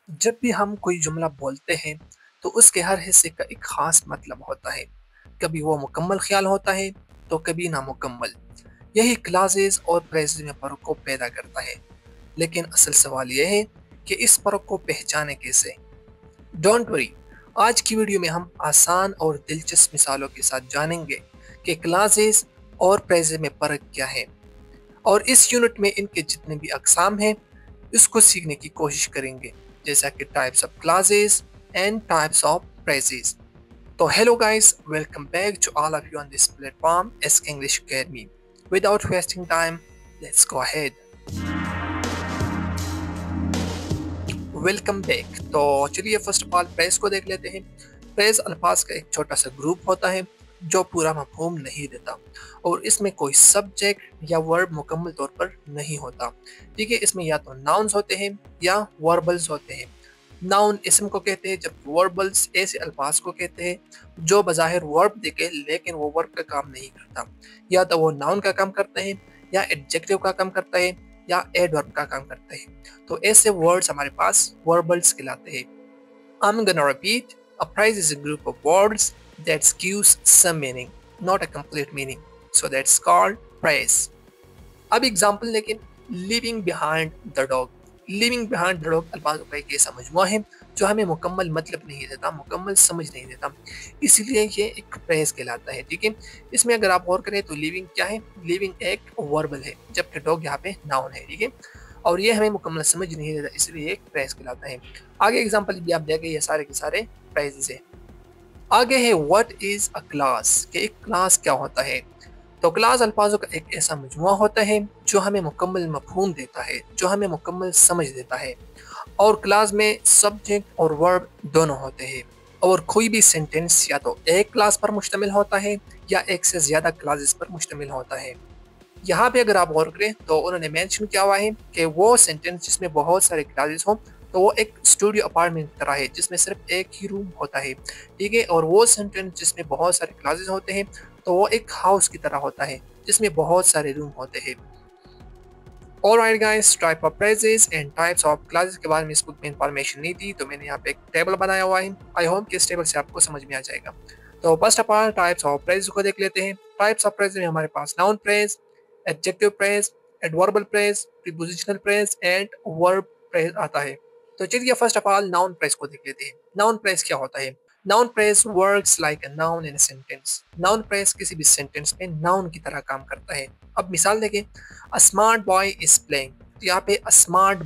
जब भी हम कोई जुमला बोलते हैं तो उसके हर हिस्से का एक ख़ास मतलब होता है। कभी वो मुकम्मल ख़्याल होता है तो कभी नामुकम्मल। यही क्लॉज़ेज़ और फ्रेज़ेज़ में फ़र्क को पैदा करता है। लेकिन असल सवाल ये है कि इस फ़र्क को पहचानें कैसे? डोंट वरी, आज की वीडियो में हम आसान और दिलचस्प मिसालों के साथ जानेंगे कि क्लॉज़ेज़ और फ्रेज़ेज़ में फ़र्क क्या है और इस यूनिट में इनके जितने भी अक़साम हैं इसको सीखने की कोशिश करेंगे, जैसा कि types of clauses and types of phrases. तो hello guys, welcome back to all of you on this platform ask English academy. Without wasting time, let's go ahead. Welcome back. तो चलिए फर्स्ट ऑफ ऑल फ्रेज को देख लेते हैं। Phrase अल्फाज का एक छोटा सा ग्रुप होता है जो पूरा मफहूम नहीं देता और इसमें कोई सब्जेक्ट या वर्ब मुकम्मल तौर पर नहीं होता। ठीक है, इसमें या तो नाउन्स होते हैं या वर्बल्स होते हैं। नाउन इसम को कहते हैं जबकि वर्बल्स ऐसे अल्फाज को कहते हैं जो बज़ाहिर वर्ब दिखे लेकिन वो वर्ब का काम नहीं करता। या तो वो नाउन का काम करता है या एडजेक्टिव का काम करता है या एडवर्ब का काम करता है। तो ऐसे वर्ड्स हमारे पास वर्बल्स कहलाते हैं। I'm gonna repeat. A phrase is a group of words that gives some meaning, not a complete meaning. So that's called phrase. अब एग्जाम्पल लेकिन living behind the dog. Living behind the dog अल्फाजों का एक ऐसा मजमूआ है जो हमें मुकम्मल मतलब नहीं देता, मुकम्मल समझ नहीं देता, इसीलिए ये एक फ्रेज कहलाता है। ठीक है, इसमें अगर आप गौर करें तो लिविंग क्या है? लिविंग एक वर्बल है जबकि डॉग यहाँ पे नाउन है। ठीक है, और ये हमें मुकम्मल समझ नहीं देता, इसलिए एक फ्रेज कहलाता है। आगे एग्जाम्पल भी आप देखें, ये सारे के सारे फ्रेजेस है। आगे है व्हाट इज अ क्लास, कि एक क्लास क्या होता है। तो क्लास अल्फाजों का एक ऐसा मजमुआ होता है जो हमें मुकम्मल मफहूम देता है, जो हमें मुकम्मल समझ देता है। और क्लास में सब्जेक्ट और वर्ब दोनों होते हैं और कोई भी सेंटेंस या तो एक क्लास पर मुश्तमिल होता है या एक से ज़्यादा क्लासेस पर मुश्तमिल होता है। यहाँ पे अगर आप गौर करें तो उन्होंने मेंशन किया हुआ है कि वो सेंटेंस जिसमें बहुत सारे क्लासेस हों तो वो एक स्टूडियो अपार्टमेंट की तरह है जिसमें सिर्फ एक ही रूम होता है। ठीक है, और वो सेंटेंस जिसमें बहुत सारे क्लासेस होते हैं तो वो एक हाउस की तरह होता है जिसमें बहुत सारे रूम होते हैं। Alright guys, type of phrases and types of classes के बारे में इस बुक में इंफॉर्मेशन नहीं थी तो मैंने यहाँ पे एक टेबल बनाया हुआ है। आई होप कि इस टेबल से आपको समझ में आ जाएगा। तो first of all types of phrase को देख लेते हैं। टाइप्स ऑफ फ्रेज में हमारे पास noun phrase, adjective phrase, adverbial phrase, prepositional phrase and verb phrase आता है। तो चलिए first of all noun phrase को देख लेते हैं। नाउन फ्रेज क्या होता है? Noun phrase works like a noun in a sentence. Noun phrase किसी भी सेंटेंस में नाउन की तरह काम करता है। अब मिसाल देखें, a smart boy is playing. तो यहाँ पे अ स्मार्ट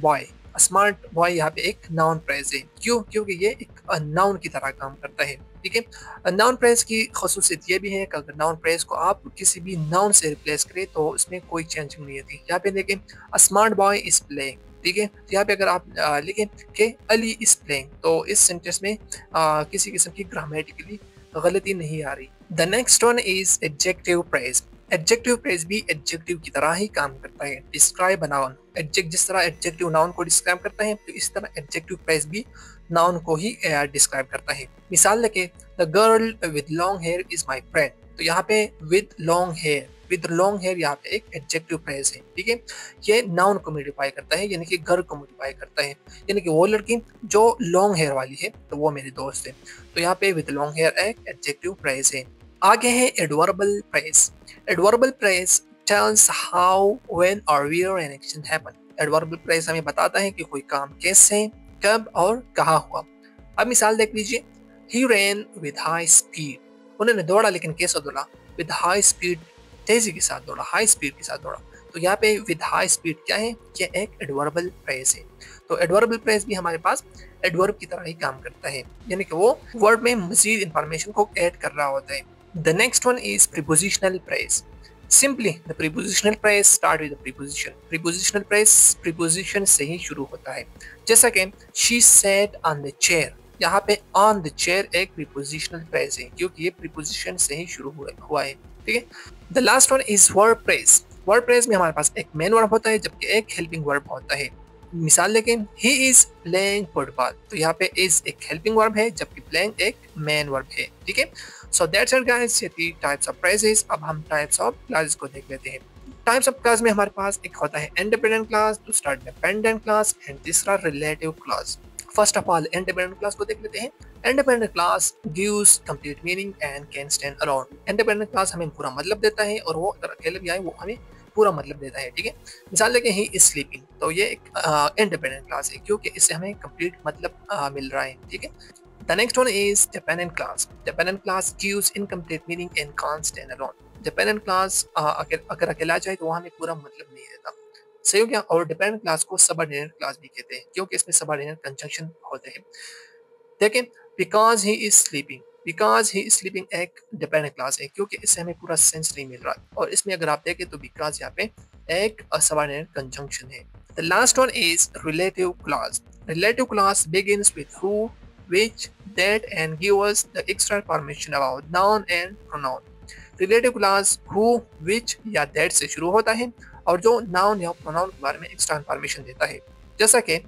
बॉय यहाँ पे एक नाउन फ्रेज है। क्यों? क्योंकि ये एक नाउन की तरह काम करता है। ठीक है, नाउन फ्रेज की खसूसियत ये भी है कि अगर नाउन फ्रेज को आप किसी भी नाउन से रिप्लेस करें तो उसमें कोई चेंजिंग नहीं होती। यहाँ पे देखें, a smart boy is playing. ठीक है, तो यहाँ पे अगर आप लिखें कि अली इज प्लेइंग तो इस सेंटेंस में किसी किस्म की ग्रामेटिकली गलती नहीं आ रही। The next one is adjective phrase. Adjective phrase भी एडजेक्टिव की तरह ही काम करता है। Describe a noun. एडजेक्ट जिस तरह एडजेक्टिव नाउन को डिस्क्राइब करता है तो इस तरह एडजेक्टिव फ्रेज भी नाउन को ही डिस्क्राइब करता है। मिसाल लेके, the girl with long here is my friend. तो यहाँ पे विद लॉन्ग हेयर यहाँ पे एक एडजेक्टिव फ्रेज है। ठीक है, ये नाउन को मॉडिफाई करता है, यानी कि गर्ल को मॉडिफाई करता है, यानी कि वो लड़की जो लॉन्ग हेयर वाली है तो वो मेरी दोस्त है। तो यहाँ पे विद लॉन्ग हेयर एक एडजेक्टिव फ्रेज है। आगे है adverbial phrase. Adverbial phrase tells how, when और where an action happen. Adverbial phrase हमें बताता है कि कोई काम कैसे, कब और कहाँ हुआ। अब मिसाल देख लीजिए, ही रैन विद हाई स्पीड। उन्होंने दौड़ा लेकिन कैसे दौड़ा? विद हाई स्पीड, तेजी के साथ दौड़ा, हाई स्पीड के साथ दौड़ा। तो यहाँ पे विद हाई स्पीड क्या है? ये एक एडवर्बल फ्रेज है। तो एडवर्बल फ्रेज भी हमारे पास एडवर्ब की तरह ही काम करता है, यानी कि वो वर्ड में मजीद इंफॉर्मेशन को ऐड कर रहा होता है। The next one is prepositional phrase. Simply the prepositional phrase start with preposition. Prepositional phrase preposition से ही शुरू होता है, जैसा कि she sat on the chair. यहाँ पे ऑन द चेयर एक प्रीपोजिशनल फ्रेज है क्योंकि ये प्रीपोजिशन से ही शुरू हुआ है। ठीक है, the last one is verb phrase. Verb phrase में हमारे पास एक मेन वर्ब होता है जबकि एक हेल्पिंग वर्ब होता है। मिसाल लेकिन, ही इज प्लेइंग फुटबॉल। तो यहाँ पे इज एक हेल्पिंग वर्ब है जबकि प्लेइंग एक मेन वर्ब है। ठीक है, सो दैट्स इट गाइस, ये थी टाइप्स ऑफ फ्रेजेस। अब हम टाइप्स ऑफ क्लासेस को देख लेते हैं। टाइप्स ऑफ क्लास में हमारे पास एक होता है इंडिपेंडेंट क्लास, दूसरा डिपेंडेंट क्लास एंड तीसरा relative class. First of all independent class को देख लेते हैं। Independent class gives complete meaning and can stand alone. Independent class हमें पूरा मतलब देता है और वो अगर अकेले भी आए वो हमें पूरा मतलब देता है, ठीक है। मिसाल लेके ही इज स्लीपिंग, तो ये एक इंडिपेंडेंट क्लास है क्योंकि इससे हमें कंप्लीट मतलब मिल रहा है, ठीक है। The next one is dependent class. Dependent class gives incomplete meaning and can't stand alone. Dependent class अगर अकेला जाए तो वो हमें पूरा मतलब नहीं देता, सही हो गया। और डिपेंडेंट क्लास को सबऑर्डिनेट क्लास भी कहते हैं क्योंकि इसमें सबऑर्डिनेट कंजंक्शन होते हैं। देखें, because he is sleeping, because he is sleeping एक डिपेंडेंट क्लास है क्योंकि इससे हमें पूरा सेंस नहीं मिल रहा, और इसमें अगर आप देखें तो बिकॉज यहाँ पे एक सबऑर्डिनेट कंजंक्शन है। The last one is relative clause. Relative clause begins with who, which, that and give us the extra information about noun and pronoun। Relative clause who, which या that से शुरू होता है और जो noun या pronoun के बारे में एक्स्ट्रा इंफॉर्मेशन देता है, जैसा कि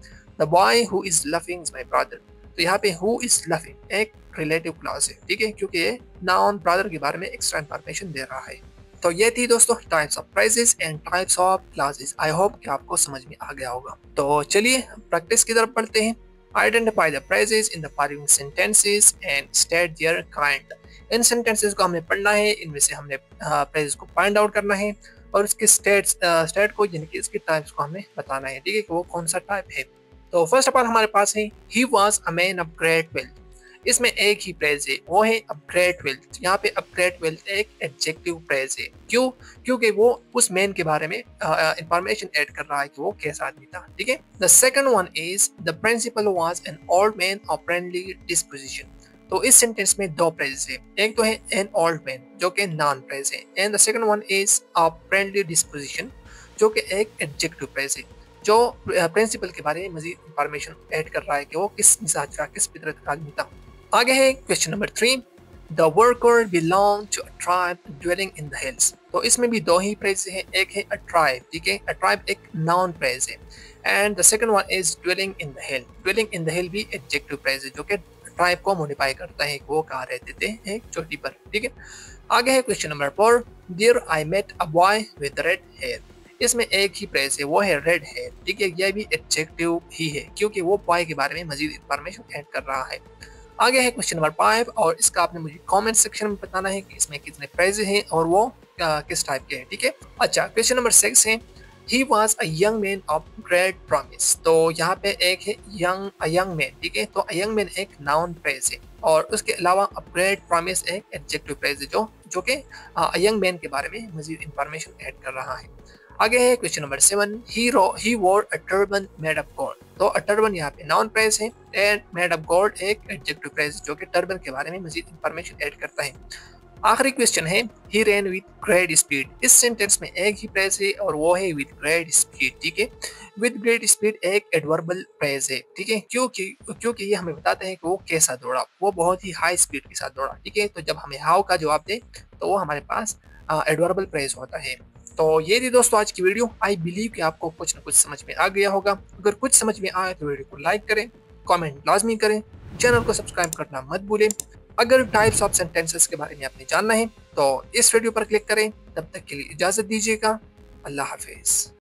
the boy who is laughing is my brother। तो यहाँ पे who is laughing एक रिलेटिव क्लॉज है, ठीक है, क्योंकि ये नाउन ब्रदर के बारे में एक्स्ट्रा इंफॉर्मेशन दे रहा है। तो ये थी दोस्तों types of phrases and types of classes. I hope कि आपको समझ में आ गया होगा। तो चलिए प्रैक्टिस की तरफ बढ़ते हैं। Identify the phrases in the following sentences and state their kind. इन सेंटेंसेस को हमने पढ़ना है, इनमें से हमने फ्रेजेस को फाइंड आउट करना है और उसके स्टेट को यानी कि इसके टाइप्स को हमें बताना है, ठीक है, कि वो कौन सा टाइप है। तो फर्स्ट ऑफ ऑल हमारे पास है he was a man of great wealth. इसमें एक ही फ्रेज है, वो है ऑफ ग्रेट वेल्थ। यहाँ पे ऑफ ग्रेट वेल्थ एक एडजेक्टिव फ्रेज है। क्यों? क्योंकि वो उस मैन के बारे में इंफॉर्मेशन ऐड कर रहा है कि वो कैसा आदमी था, ठीक है। The second one is the principal was an old man of friendly disposition. तो इस सेंटेंस में दो फ्रेज है, एक तो है एन ओल्ड मैन जो कि नॉन फ्रेज है, and the second one is of friendly disposition जो कि एक एडजेक्टिव फ्रेज है, जो प्रिंसिपल के बारे में मजीद इंफॉर्मेशन ऐड कर रहा है कि वो किस मिजाज का, किस फितरत का आदमी था। आगे है question number 3, the worker belong to a tribe dwelling in the hills. तो इसमें भी दो ही फ्रेज है, एक है अ ट्राइब, ठीक है, अ ट्राइब एक नाउन फ्रेज है, and the second one is dwelling in the hill. Dwelling in the हिल भी एडजेक्टिव फ्रेज है जो कि ट्राइब को मॉडिफाई करता है, वो कहाँ रहते थे, एक चोटी पर, ठीक है। आगे है question number 4, there I met a boy with red hair. इसमें एक ही फ्रेज है, वो है रेड हेयर, ठीक है, यह भी एडजेक्टिव ही है क्योंकि वो बॉय के बारे में मजीद इंफॉर्मेशन ऐड कर रहा है। आगे है क्वेश्चन नंबर 5 और इसका आपने मुझे कमेंट सेक्शन में बताना है कि इसमें कितने फ्रेज हैं और वो किस टाइप के हैं, ठीक है। अच्छा, क्वेश्चन नंबर 6 है he was a young man of great promise. तो यहाँ पे एक है यंग मैन, ठीक है, तो अ यंग मैन एक नाउन फ्रेज है और उसके अलावा अ ग्रेट प्रॉमिस एक एडजेक्टिव फ्रेज है जो कि अ यंग मैन के बारे में मजीद इंफॉर्मेशन ऐड कर रहा है। आगे है क्वेश्चन नंबर 7, ही वोर अ टर्बन मेड ऑफ गोल्ड। तो अ टर्बन यहाँ पे नाउन फ्रेज है एंड मेड ऑफ गोल्ड एक एडजेक्टिव फ्रेज जो कि टर्बन के बारे में मजीद इंफॉर्मेशन ऐड करता है। आखिरी क्वेश्चन है ही रैन विद ग्रेट स्पीड। इस सेंटेंस में एक ही फ्रेज है और वो है विद ग्रेट स्पीड, ठीक है। विद ग्रेट स्पीड एक एडवर्बल फ्रेज है, ठीक है, क्योंकि ये हमें बताते हैं कि वो कैसा दौड़ा, वो बहुत ही हाई स्पीड के साथ दौड़ा, ठीक है। तो जब हमें हाउ का जवाब दे तो वो हमारे पास एडवर्बल फ्रेज होता है। तो ये थी दोस्तों आज की वीडियो। आई बिलीव कि आपको कुछ ना कुछ समझ में आ गया होगा। अगर कुछ समझ में आए तो वीडियो को लाइक करें, कमेंट लाजमी करें, चैनल को सब्सक्राइब करना मत भूलें। अगर टाइप्स ऑफ सेंटेंसेस के बारे में आपने जानना है तो इस वीडियो पर क्लिक करें। तब तक के लिए इजाज़त दीजिएगा। अल्लाह हाफिज़।